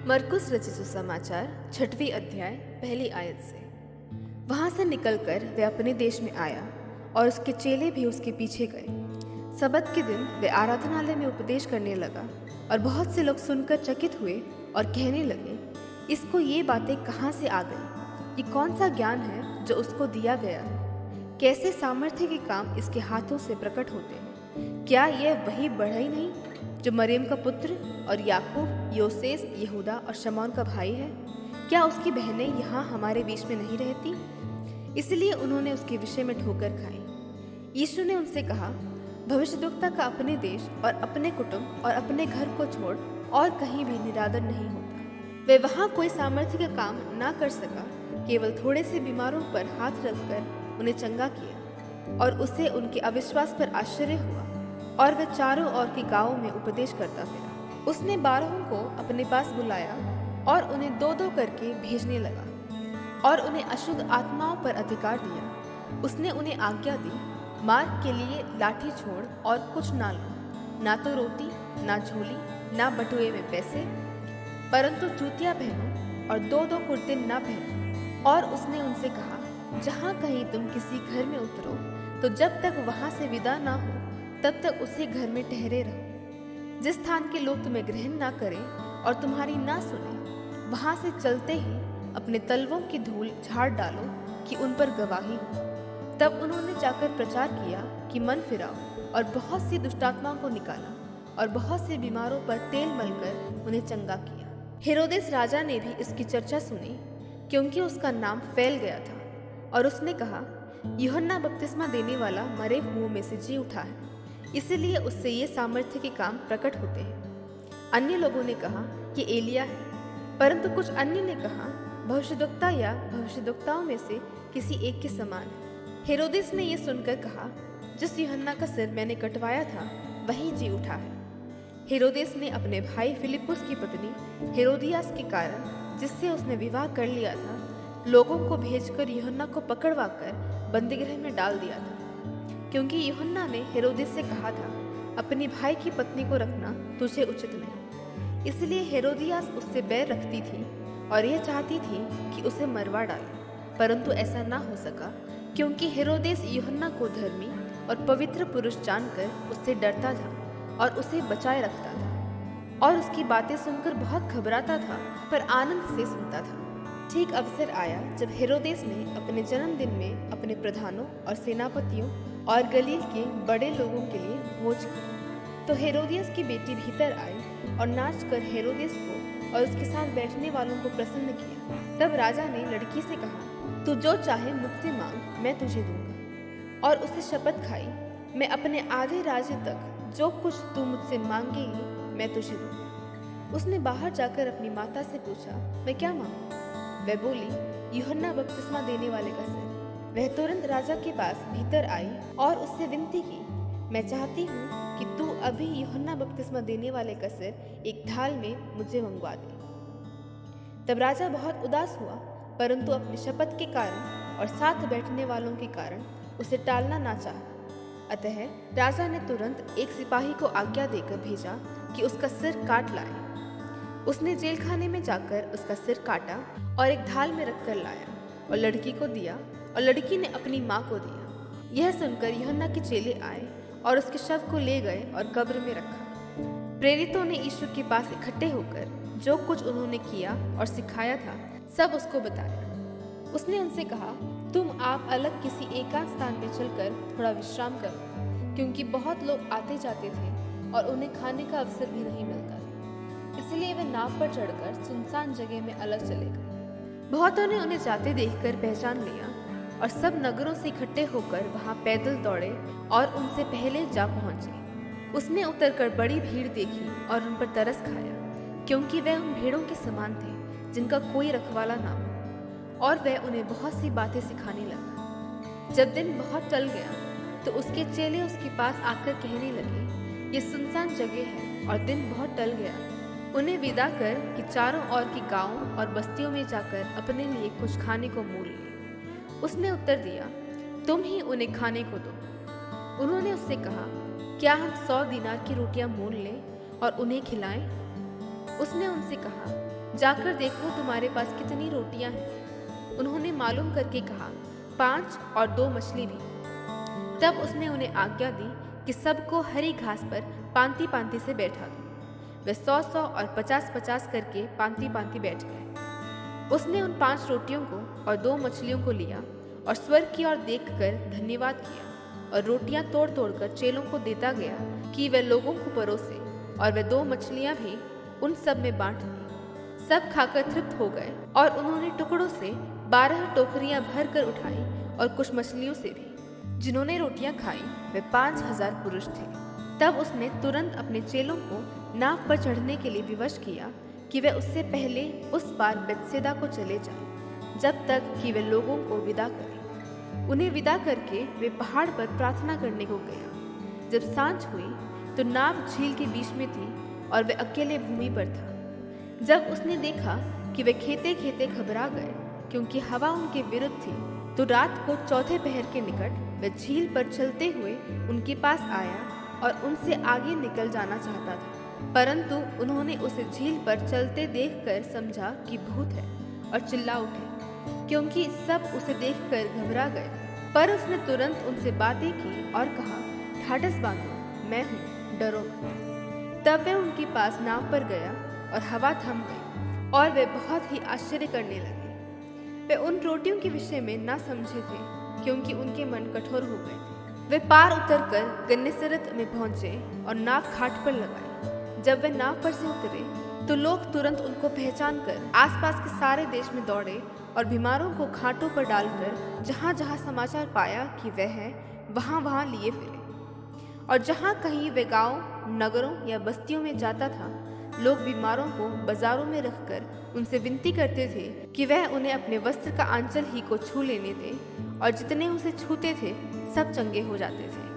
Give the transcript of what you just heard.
मरकुस रचित सुसमाचार 6वीं अध्याय पहली आयत से। वहां से निकलकर वह अपने देश में आया और उसके चेले भी उसके पीछे गए। सबत के दिन वह आराधनालय में उपदेश करने लगा और बहुत से लोग सुनकर चकित हुए और कहने लगे, इसको ये बातें कहाँ से आ गई? ये कौन सा ज्ञान है जो उसको दिया गया है? कैसे सामर्थ्य के काम इसके हाथों से प्रकट होते हैं? क्या यह वही बढ़ई नहीं जो मरियम का पुत्र और याकूब, योसेस, यहूदा और शमौन का भाई है? क्या उसकी बहनें यहाँ हमारे बीच में नहीं रहती? इसलिए उन्होंने उसके विषय में ठोकर खाई। यीशु ने उनसे कहा, भविष्यद्वक्ता का अपने देश और अपने कुटुंब और अपने घर को छोड़ और कहीं भी निरादर नहीं होता। वे वहाँ कोई सामर्थ्य का काम ना कर सका, केवल थोड़े से बीमारों पर हाथ रखकर उन्हें चंगा किया। और उसे उनके अविश्वास पर आश्चर्य हुआ और वह चारों ओर के गांवों में उपदेश करता फिरा। उसने 12 को अपने पास बुलाया और उन्हें 2-2 करके भेजने लगा और उन्हें अशुद्ध आत्माओं पर अधिकार दिया। उसने उन्हें आज्ञा दी, मार्ग के लिए लाठी छोड़ और कुछ ना लो, ना तो रोटी, ना झोली, ना बटुए में पैसे, परंतु जूतियाँ पहनो और 2-2 कुर्ते ना पहनो। और उसने उनसे कहा, जहाँ कहीं तुम किसी घर में उतरो तो जब तक वहाँ से विदा ना हो तब तक उसी घर में ठहरे रहो। जिस स्थान के लोग तुम्हें ग्रहण ना करें और तुम्हारी ना सुने, वहाँ से चलते ही अपने तलवों की धूल झाड़ डालो कि उन पर गवाही हो। तब उन्होंने जाकर प्रचार किया कि मन फिराओ, और बहुत सी दुष्टात्माओं को निकाला और बहुत से बीमारों पर तेल मलकर उन्हें चंगा किया। हेरोदेस राजा ने भी इसकी चर्चा सुनी, क्योंकि उसका नाम फैल गया था, और उसने कहा, यूहन्ना बपतिस्मा देने वाला मरे हुओं में से जी उठा है, इसलिए उससे ये सामर्थ्य के काम प्रकट होते हैं। अन्य लोगों ने कहा कि एलिया है, परंतु कुछ अन्य ने कहा भविष्यद्वक्ता या भविष्यद्वक्ताओं में से किसी एक के समान है। हेरोदेस ने यह सुनकर कहा, जिस यूहन्ना का सिर मैंने कटवाया था वही जी उठा है। हेरोदेस ने अपने भाई फिलिपुस की पत्नी हेरोदियास के कारण, जिससे उसने विवाह कर लिया था, लोगों को भेजकर यूहन्ना को पकड़वाकर बंदीगृह में डाल दिया था, क्योंकि यूहन्ना ने हेरोदेस से कहा था, अपनी भाई की पत्नी को रखना तुझे उचित नहीं। इसलिए हेरोदियास उससे बैर रखती थी और यह चाहती थी कि उसे मरवा डाले, परंतु ऐसा ना हो सका, क्योंकि हेरोदेस यूहन्ना को धर्मी और पवित्र पुरुष जानकर उससे डरता था और उसे बचाए रखता था, और उसकी बातें सुनकर बहुत घबराता था, पर आनंद से सुनता था। ठीक अवसर आया जब हेरोदेस ने अपने जन्मदिन में अपने प्रधानों और सेनापतियों और गलील के बड़े लोगों के लिए भोज की। तो हेरोदियस की बेटी भीतर आई और नाच कर हेरोदेस को और उसके साथ बैठने वालों को प्रसन्न किया। तब राजा ने लड़की से कहा, तू जो चाहे मुझसे मांग, मैं तुझे दूंगा। और उससे शपथ खाई, मैं अपने आधे राज्य तक जो कुछ तू मुझसे मांगेगी मैं तुझे दूंगा। उसने बाहर जाकर अपनी माता से पूछा, मैं क्या मांगूं? वह बोली, यूहन्ना बपतिस्मा देने वाले का सिर। वह तुरंत राजा के पास भीतर आई और उससे विनती की, मैं चाहती हूँ कि तू अभी यूहन्ना बपतिस्मा देने वाले का सिर एक ढाल में मुझे मंगवा दे। तब राजा बहुत उदास हुआ, परंतु अपनी शपथ के कारण और साथ बैठने वालों के कारण उसे टालना ना चाहा। अतः राजा ने तुरंत एक सिपाही को आज्ञा देकर भेजा कि उसका सिर काट लाए। उसने जेल खाने में जाकर उसका सिर काटा और एक ढाल में रखकर लाया और लड़की को दिया, और लड़की ने अपनी माँ को दिया। यह सुनकर यूहन्ना के चेले आए और उसके शव को ले गए और कब्र में रखा। प्रेरितों ने यीशु के पास इकट्ठे होकर जो कुछ उन्होंने किया और सिखाया था सब उसको बताया। उसने उनसे कहा, तुम आप अलग किसी एकांत स्थान में चलकर थोड़ा विश्राम करो, क्योंकि बहुत लोग आते जाते थे और उन्हें खाने का अवसर भी नहीं मिलता था। इसलिए वे नाव पर चढ़कर सुनसान जगह में अलग चले गए। बहुतों ने उन्हें जाते देखकर पहचान लिया और सब नगरों से इकट्ठे होकर वहां पैदल दौड़े और उनसे पहले जा पहुंचे। उसने उतरकर बड़ी भीड़ देखी और उन पर तरस खाया, क्योंकि वह उन भेड़ों के समान थे जिनका कोई रखवाला ना हो, और वह उन्हें बहुत सी बातें सिखाने लगा। जब दिन बहुत टल गया तो उसके चेले उसके पास आकर कहने लगे, ये सुनसान जगह है और दिन बहुत टल गया, उन्हें विदा कर कि चारों ओर के गांवों और बस्तियों में जाकर अपने लिए कुछ खाने को मोल ले। उसने उत्तर दिया, तुम ही उन्हें खाने को दो। उन्होंने उससे कहा, क्या हम 100 दीनार की रोटियां मोल लें और उन्हें खिलाएं? उसने उनसे कहा, जाकर देखो तुम्हारे पास कितनी रोटियां हैं। उन्होंने मालूम करके कहा, 5 और 2 मछली भी। तब उसने उन्हें आज्ञा दी कि सबको हरी घास पर पांति पांति से बैठा दो। वे 100-100 और 50-50 करके पांति पांति बैठ गए। उसने उन 5 रोटियों को और 2 मछलियों को लिया और स्वर्ग की ओर देखकर धन्यवाद किया और रोटियां तोड़ तोड़ कर चेलों को देता गया कि वे लोगों को परोसे, और वे 2 मछलियां भी उन सब में बांट दी। सब खाकर तृप्त हो गए और उन्होंने टुकड़ों से 12 टोकरियां भर कर उठाई, और कुछ मछलियों से भी। जिन्होंने रोटियां खाई वे 5000 पुरुष थे। तब उसने तुरंत अपने चेलों को नाव पर चढ़ने के लिए विवश किया कि वे उससे पहले उस पार बेतसैदा को चले जाएं, जब तक कि वे लोगों को विदा करें। उन्हें विदा करके वे पहाड़ पर प्रार्थना करने को गया। जब सांझ हुई तो नाव झील के बीच में थी और वे अकेले भूमि पर था। जब उसने देखा कि वे खेते खेते घबरा गए, क्योंकि हवा उनके विरुद्ध थी, तो रात को चौथे पहर के निकट वह झील पर चलते हुए उनके पास आया और उनसे आगे निकल जाना चाहता था। परंतु उन्होंने उसे झील पर चलते देखकर समझा कि भूत है और चिल्ला उठे, क्योंकि सब उसे देखकर घबरा गए। पर उसने तुरंत उनसे बातें की और कहा, ढाढ़स बांधो, मैं हूँ, डरो मत। तब वह उनके पास नाव पर गया और हवा थम गई और वे बहुत ही आश्चर्य करने लगे। वे उन रोटियों के विषय में न समझे थे, क्योंकि उनके मन कठोर हो गए थे। वे पार उतरकर गन्नेसरत में पहुंचे और नाव घाट पर लगाई। जब वे नाव पर से उतरे तो लोग तुरंत उनको पहचान कर आसपास के सारे देश में दौड़े और बीमारों को घाटों पर डालकर जहाँ जहाँ समाचार पाया कि वह है, वहाँ वहाँ लिए फिरे। और जहाँ कहीं वे गाँव, नगरों या बस्तियों में जाता था, लोग बीमारों को बाजारों में रखकर उनसे विनती करते थे कि वह उन्हें अपने वस्त्र का आंचल ही को छू लेने दे, और जितने उसे छूते थे सब चंगे हो जाते थे।